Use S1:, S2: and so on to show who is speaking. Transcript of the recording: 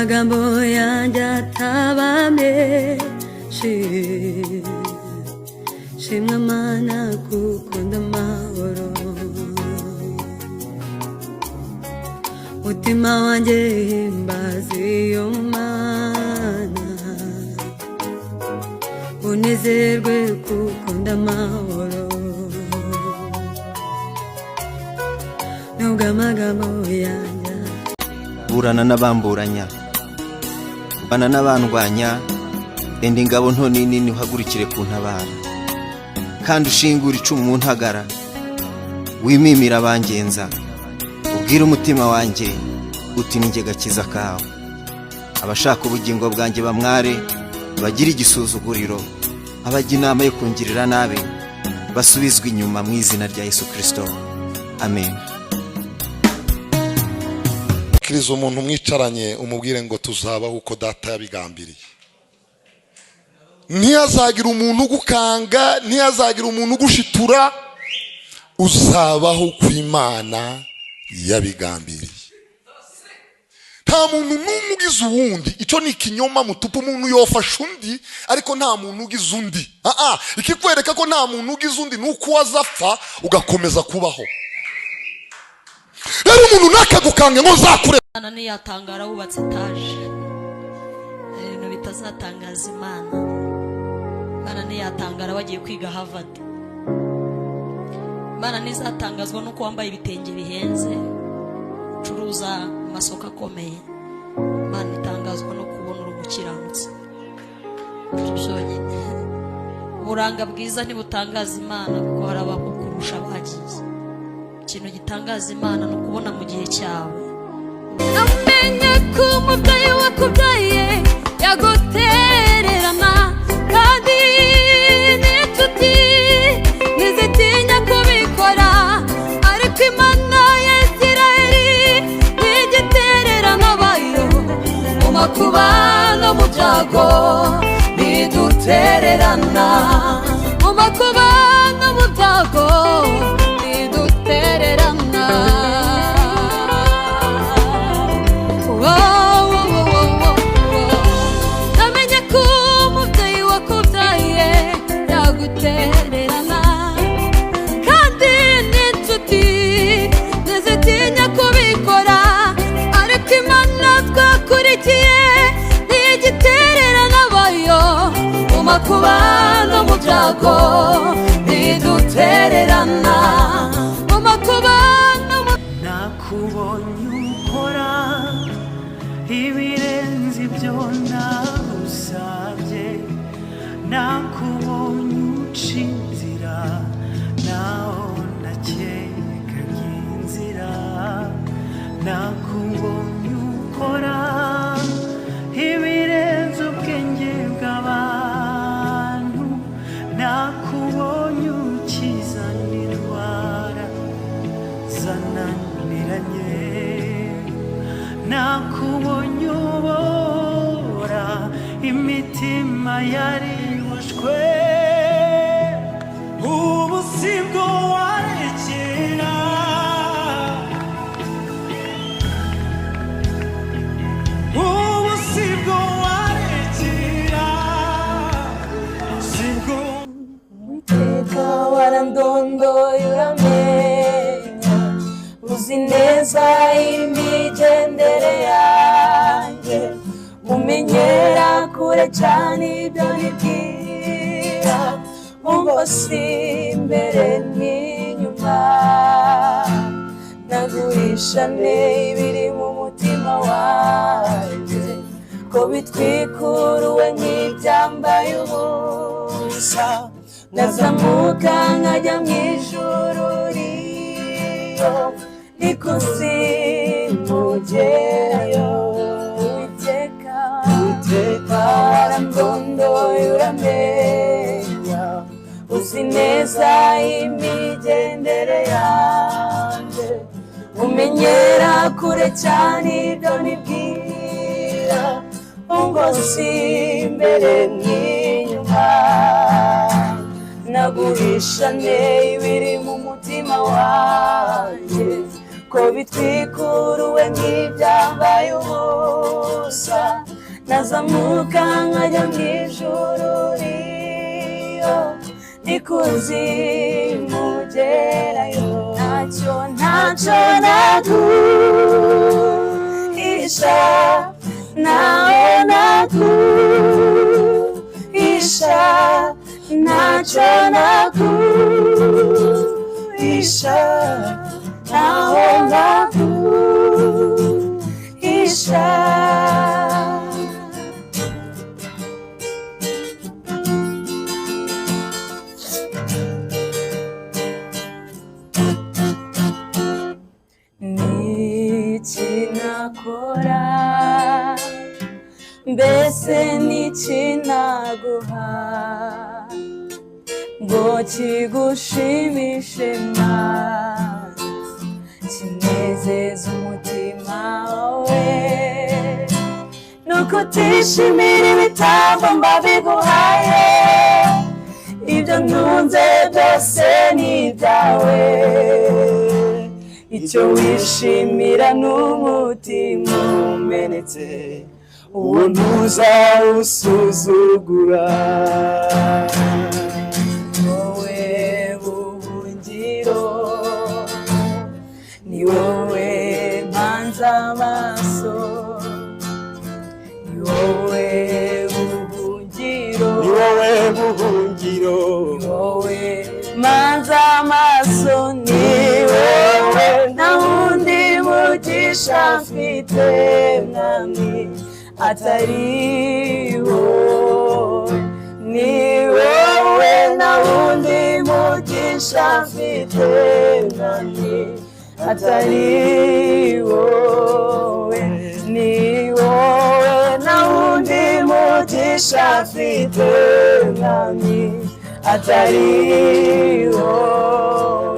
S1: amagambo yanjye atabamye shimwa Mana kuko ndamahoro mutima wanjye himbaza iyo Mana unezerwe kuko ndamahoro nubwo amagambo yanjye
S2: burana n'abamburanya bana n'abandwanya enda ingabo nto nini uhagurikire ku ntabara kandi ushingura icumu mu ntagara wimimira abangenza ubwira umutima wanjye uti ninjye gakiza kawe abashaka ubugingo bwanjye bamware bagira igisuzuguriro abajya inama yo kungirira nabi basubizwe inyuma mu izina rya Yesu Kristo amen.
S3: Kiriza umuntu mwicaranye umubwire ngo tuzabaho uko data yabigambiriye. Ntiyazagira umuntu ugukanga, ntiyazagira umuntu ugushitura, uzabaho ku Imana yabigambiriye. Nta muntu n'umwe ugize uwundi, icyo ni ikinyoma mutupu. Umuntu yofasha undi ariko nta muntu ugize undi. Ikikwereka ko nta muntu ugize undi nuko wazapfa ugakomeza kubaho. Rero umuntu nakagukange ngo zakure
S4: Imana niyatangara wubatse etaje ibintu bitazatangaza Imana. Imana niyatangara wagiye kwiga Harvard. Imana nizatangazwa nuko wambaye ibitenge bihenze ucuruza amasoko akomeye. Imana itangazwa no kubona urumukiranutse. Uburanga bwiza ntibutangaza Imana kuko hari abakurusha bagiye. Ikintu gitangaza Imana no kubona mu gihe cyawe.
S1: Amenye ko umubyeyi wakubyaye yagutererana kandi n'inshuti ntizitinya kubikora, ariko Imana ya Isiraheli ntigitererana abayo mu makuba no mu byago ntidutererana, mu makuba no mu byago ntidutererana. Namenye ko umubyeyi wakubyaye yagutererana kandi n'inshuti ntizitinya kubikora, ariko Imana twakurikiye ntigitererana abayo mu makuba no mu byago ntidutererana, mu makuba no mu
S5: nakubonye ukora ibirenze ibyo nagusabye, nakubonye uca inzira naho nakekaga inzira, nakubonye ukora ibirenze ubwenge bw'abantu, nakubonye ukiza n'indwara zananiranye, nakubonye ubora imitima yariboshwe, ubu sibwo warekera, ubu sibwo warekera, sibwo
S1: Iteka warandondoye uramenya, uzi neza imigendere yanjye, umenyera kure cyane ibyo nibwira, ungosi imbere n'inyuma, naguhishane ibiri mu mutima wanjye, ko bitwikuruwe nk'ibyambaye ubusa, nazamuka nkajya mu ijuru riyo ikuzimugeyo. Iteka warandondoye uramenya, uzi neza imigendere yanjye, umenyera kure cyane ibyo nibwira, ungosi imbere n'inyuma, naguhishane ibiri mu mutima wanjye, ko bitwikuruwe nk'ibyambaye ubusa, nazamuka nkajya mu ijuru riyo ikuzimu gerayo ntacyo naguhisha nawe naguhisha ntacyo naguhisha nawe naguhisha niki nakora mbese niki naguha ngo kigushimishe Mana kinezeza umutima wawe nuko utishimira ibitambo mbabiguhaye ibyo ntunze byose ni ibyawe icyo wishimira n'umutima umenetse uwo ntuzawusuzugura wowe buhungiro ni wowe mpanze amaso ni wowe buhungiro ni wowe buhungiro ni wowe mpanze amaso ni wowe nta wundi mugisha mfite mwami atari wowe ni wowe nta wundi mugisha mfite mwami atari wowe ni wowe nta wundi mugisha mfite mwami atari wowe